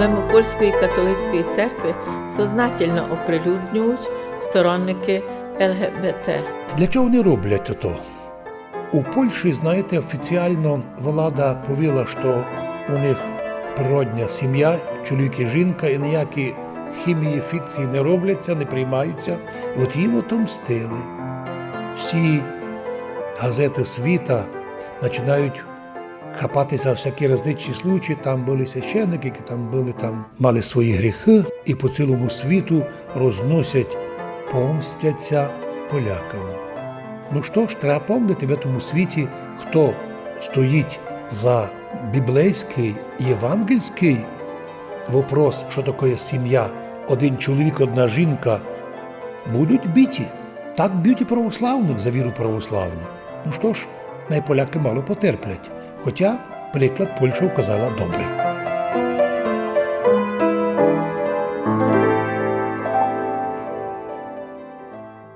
Проблему польської католицької церкви сознательно оприлюднюють сторонники ЛГБТ. Для чого вони роблять то? У Польщі, знаєте, офіційно влада повіла, що у них природня сім'я, чоловік і жінка, і ніякі хімії, фікції не робляться, не приймаються. І от їм отомстили. Всі газети світа починають хапатися за всякі різничні случаї. Там були священники, які мали свої гріхи, і по цілому світу розносять, помстяться полякам. Ну що ж, треба пам'ятати в цьому світі, хто стоїть за біблейський, євангельський вопрос, що таке сім'я, один чоловік, одна жінка, будуть биті. Так б'ють і православних за віру православну. Ну що ж, поляки мало потерплять. Хоча приклад Польща вказала добрий.